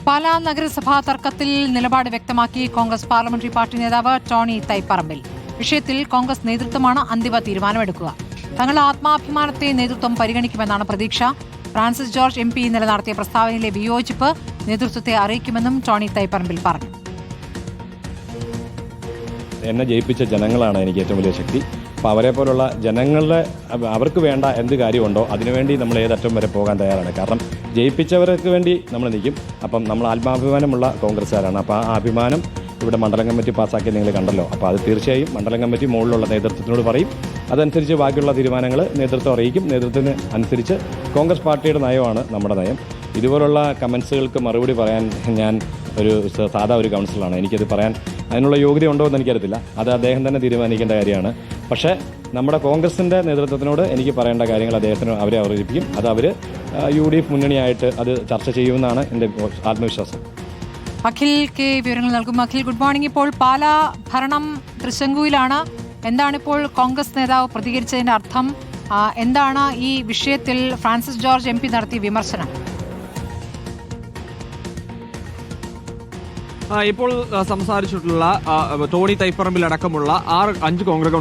പാലാ നഗരസഭാ തർക്കത്തിൽ നിലപാട് വ്യക്തമാക്കി കോൺഗ്രസ് പാർലമെന്ററി പാർട്ടി നേതാവ് ടോണി തൈപ്പറമ്പിൽ. വിഷയത്തിൽ കോൺഗ്രസ് നേതൃത്വമാണ് അന്തിമ തീരുമാനമെടുക്കുക. തങ്ങളുടെ ആത്മാഭിമാനത്തെ നേതൃത്വം പരിഗണിക്കുമെന്നാണ് പ്രതീക്ഷ. ഫ്രാൻസിസ് ജോർജ് MP ഇന്നലെ നടത്തിയ പ്രസ്താവനയിലെ വിയോജിപ്പ് നേതൃത്വത്തെ അറിയിക്കുമെന്നും ടോണി തൈപ്പറമ്പിൽ പറഞ്ഞു. എന്നെ ജയിപ്പിച്ച ജനങ്ങളാണ് എനിക്ക് ഏറ്റവും വലിയ ശക്തി. അപ്പോൾ അവരെ പോലുള്ള ജനങ്ങളുടെ അവർക്ക് വേണ്ട എന്ത് കാര്യമുണ്ടോ അതിനുവേണ്ടി നമ്മൾ ഏതറ്റം വരെ പോകാൻ തയ്യാറാണ്. കാരണം ജയിപ്പിച്ചവർക്ക് വേണ്ടി നമ്മൾ നിൽക്കും. അപ്പം നമ്മൾ ആത്മാഭിമാനമുള്ള കോൺഗ്രസ്സുകാരാണ്. അപ്പോൾ ആ അഭിമാനം ഇവിടെ മണ്ഡലം കമ്മിറ്റി പാസ്സാക്കി നിങ്ങൾ കണ്ടല്ലോ. അപ്പോൾ അത് തീർച്ചയായും മണ്ഡലം കമ്മിറ്റി മുകളിലുള്ള നേതൃത്വത്തിനോട് പറയും. അതനുസരിച്ച് ബാക്കിയുള്ള തീരുമാനങ്ങൾ നേതൃത്വം അറിയിക്കും. നേതൃത്വത്തിന് അനുസരിച്ച് കോൺഗ്രസ് പാർട്ടിയുടെ നയമാണ് നമ്മുടെ നയം. ഇതുപോലുള്ള കമൻസുകൾക്ക് മറുപടി പറയാൻ ഞാൻ സാധാ ഒരു കൗൺസിലറാണ്. എനിക്കത് പറയാൻ അതിനുള്ള യോഗ്യത ഉണ്ടോ എന്ന് എനിക്കറിയത്തില്ല. അത് അദ്ദേഹം തന്നെ തീരുമാനിക്കേണ്ട കാര്യമാണ്. പക്ഷേ നമ്മുടെ കോൺഗ്രസിൻ്റെ നേതൃത്വത്തിനോട് എനിക്ക് പറയേണ്ട കാര്യങ്ങൾ അദ്ദേഹത്തിന് അവരെ അവതരിപ്പിക്കും. അത് അവർ UDF മുന്നണിയായിട്ട് അത് ചർച്ച ചെയ്യുമെന്നാണ് എൻ്റെ ആത്മവിശ്വാസം. അഖിൽ കെ വിവരങ്ങൾ നൽകും. Akhil, good morning. ഇപ്പോൾ പാലാ ഭരണം തൃശങ്കുവിലാണ്. എന്താണിപ്പോൾ കോൺഗ്രസ് നേതാവ് പ്രതികരിച്ചതിന്റെ അർത്ഥം? എന്താണ് ഈ വിഷയത്തിൽ ഫ്രാൻസിസ് ജോർജ് MP നടത്തിയ വിമർശനം? ഇപ്പോൾ സംസാരിച്ചിട്ടുള്ള ടോണി തൈപ്പറമ്പിൽ അടക്കമുള്ള ആറ് കോൺഗ്രസ്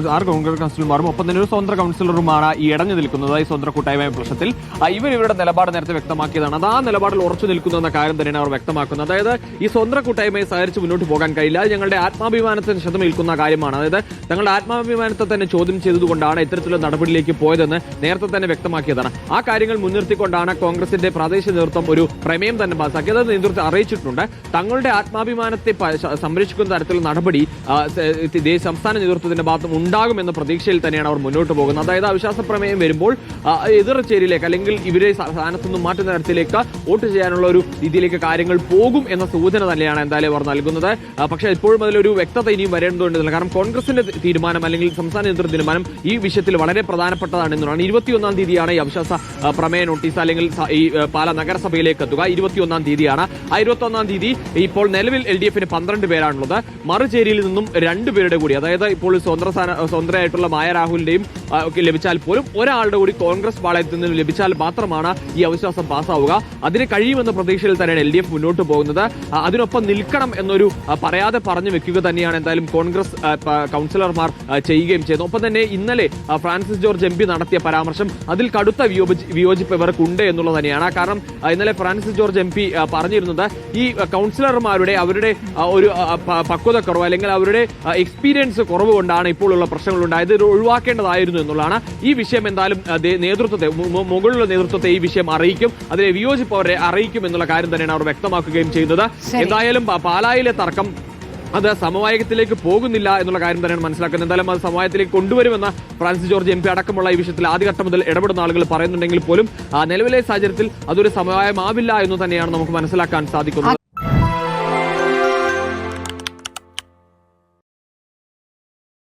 കൗൺസിലർമാരും ഒപ്പം തന്നെ ഒരു സ്വതന്ത്ര കൗൺസിലറുമാണ് ഈ ഇടഞ്ഞു നിൽക്കുന്നത്. ഈ സ്വതന്ത്ര കൂട്ടായ്മ പ്രശ്നത്തിൽ ഇവരുടെ നിലപാട് നേരത്തെ വ്യക്തമാക്കിയതാണ്. അത് ആ നിലപാടിൽ ഉറച്ചു നിൽക്കുന്നു എന്ന കാര്യം തന്നെയാണ് അവർ വ്യക്തമാക്കുന്നത്. അതായത് ഈ സ്വതന്ത്ര കൂട്ടായ്മയെ സഹകരിച്ച് മുന്നോട്ട് പോകാൻ കഴിയില്ല. അത് ഞങ്ങളുടെ ആത്മാഭിമാനത്തിന് ക്ഷതമേൽക്കുന്ന കാര്യമാണ്. അതായത് തങ്ങളുടെ ആത്മാഭിമാനത്തെ തന്നെ ചോദ്യം ചെയ്തുകൊണ്ടാണ് ഇത്തരത്തിലുള്ള നടപടിയിലേക്ക് പോയതെന്ന് നേരത്തെ തന്നെ വ്യക്തമാക്കിയതാണ്. ആ കാര്യങ്ങൾ മുൻനിർത്തിക്കൊണ്ടാണ് കോൺഗ്രസിന്റെ പ്രാദേശിക നേതൃത്വം ഒരു പ്രമേയം തന്നെ പാസാക്കിയത്. അത് നേതൃത്വം അറിയിച്ചിട്ടുണ്ട്. തങ്ങളുടെ ആത്മാഭിമാനത്തെ സംരക്ഷിക്കുന്ന തരത്തിലുള്ള നടപടി സംസ്ഥാന നേതൃത്വത്തിന്റെ ഭാഗത്തും ഉണ്ടാകുമെന്ന പ്രതീക്ഷയിൽ തന്നെയാണ് അവർ മുന്നോട്ട് പോകുന്നത്. അതായത് അവിശ്വാസ പ്രമേയം വരുമ്പോൾ എതിർചേരിയിലേക്ക് അല്ലെങ്കിൽ ഇവരെ സ്ഥാനത്തുനിന്നും മാറ്റുന്ന തരത്തിലേക്ക് വോട്ട് ചെയ്യാനുള്ള ഒരു രീതിയിലേക്ക് കാര്യങ്ങൾ പോകും എന്ന സൂചന തന്നെയാണ് എന്തായാലും അവർ നൽകുന്നത്. പക്ഷേ ഇപ്പോഴും അതിലൊരു വ്യക്തത ഇനിയും വരേണ്ടതുണ്ട്. കാരണം കോൺഗ്രസിന്റെ തീരുമാനം അല്ലെങ്കിൽ സംസ്ഥാന നേതൃത്വ തീരുമാനം ഈ വിഷയത്തിൽ വളരെ പ്രധാനപ്പെട്ടതാണെന്നാണ്. 21-ാം തീയതിയാണ് ഈ അവിശ്വാസ പ്രമേയ നോട്ടീസ് അല്ലെങ്കിൽ ഈ പാലാ നഗരസഭയിലേക്ക് എത്തുക. 21-ാം തീയതിയാണ്. 21-ാം തീയതി ഇപ്പോൾ നിലവിൽ LDF-ന് 12 പേരാണുള്ളത്. മറുചേരിയിൽ നിന്നും 2 പേരുടെ കൂടി, അതായത് ഇപ്പോൾ സ്വതന്ത്രയായിട്ടുള്ള മായ രാഹുലിന്റെയും ലഭിച്ചാൽ പോലും ഒരാളുടെ കൂടി കോൺഗ്രസ് പാളയത്തിൽ നിന്ന് ലഭിച്ചാൽ മാത്രമാണ് ഈ അവിശ്വാസം പാസ്സാവുക. അതിന് കഴിയുമെന്ന പ്രതീക്ഷയിൽ തന്നെയാണ് LDF മുന്നോട്ട് പോകുന്നത്. അതിനൊപ്പം നിൽക്കണം എന്നൊരു പറയാതെ പറഞ്ഞു വെക്കുക തന്നെയാണ് എന്തായാലും കോൺഗ്രസ് കൗൺസിലർമാർ ചെയ്യുകയും ചെയ്തു. ഒപ്പം തന്നെ ഇന്നലെ ഫ്രാൻസിസ് ജോർജ് MP നടത്തിയ പരാമർശം അതിൽ കടുത്ത വിയോജിപ്പ് ഇവർക്കുണ്ട് എന്നുള്ളത് തന്നെയാണ്. കാരണം ഇന്നലെ ഫ്രാൻസിസ് ജോർജ് MP പറഞ്ഞിരുന്നത് ഈ കൗൺസിലർമാരുടെ അവരുടെ ഒരു പക്വതക്കുറവ് അല്ലെങ്കിൽ അവരുടെ എക്സ്പീരിയൻസ് കുറവ് കൊണ്ടാണ് ഇപ്പോഴുള്ള പ്രശ്നങ്ങൾ ഉണ്ടായത്. ഇത് ഒഴിവാക്കേണ്ടതായിരുന്നു എന്നുള്ളതാണ്. ഈ വിഷയം എന്തായാലും നേതൃത്വത്തെ മുകളിലുള്ള നേതൃത്വത്തെ ഈ വിഷയം അറിയിക്കും. അതിലെ വിയോജിപ്പ് അവരെ അറിയിക്കും എന്നുള്ള കാര്യം തന്നെയാണ് അവർ വ്യക്തമാക്കുകയും ചെയ്യുന്നത്. എന്തായാലും പാലായിലെ തർക്കം അത് സമവായത്തിലേക്ക് പോകുന്നില്ല എന്നുള്ള കാര്യം തന്നെയാണ് മനസ്സിലാക്കുന്നത്. എന്തായാലും അത് സമവായത്തിലേക്ക് കൊണ്ടുവരുമെന്ന ഫ്രാൻസിസ് ജോർജ് MP അടക്കമുള്ള ഈ വിഷയത്തിൽ ആദ്യഘട്ടം മുതൽ ഇടപെടുന്ന ആളുകൾ പറയുന്നുണ്ടെങ്കിൽ പോലും നിലവിലെ സാഹചര്യത്തിൽ അതൊരു സമവായമാവില്ല എന്ന് തന്നെയാണ് നമുക്ക് മനസ്സിലാക്കാൻ സാധിക്കുന്നത്.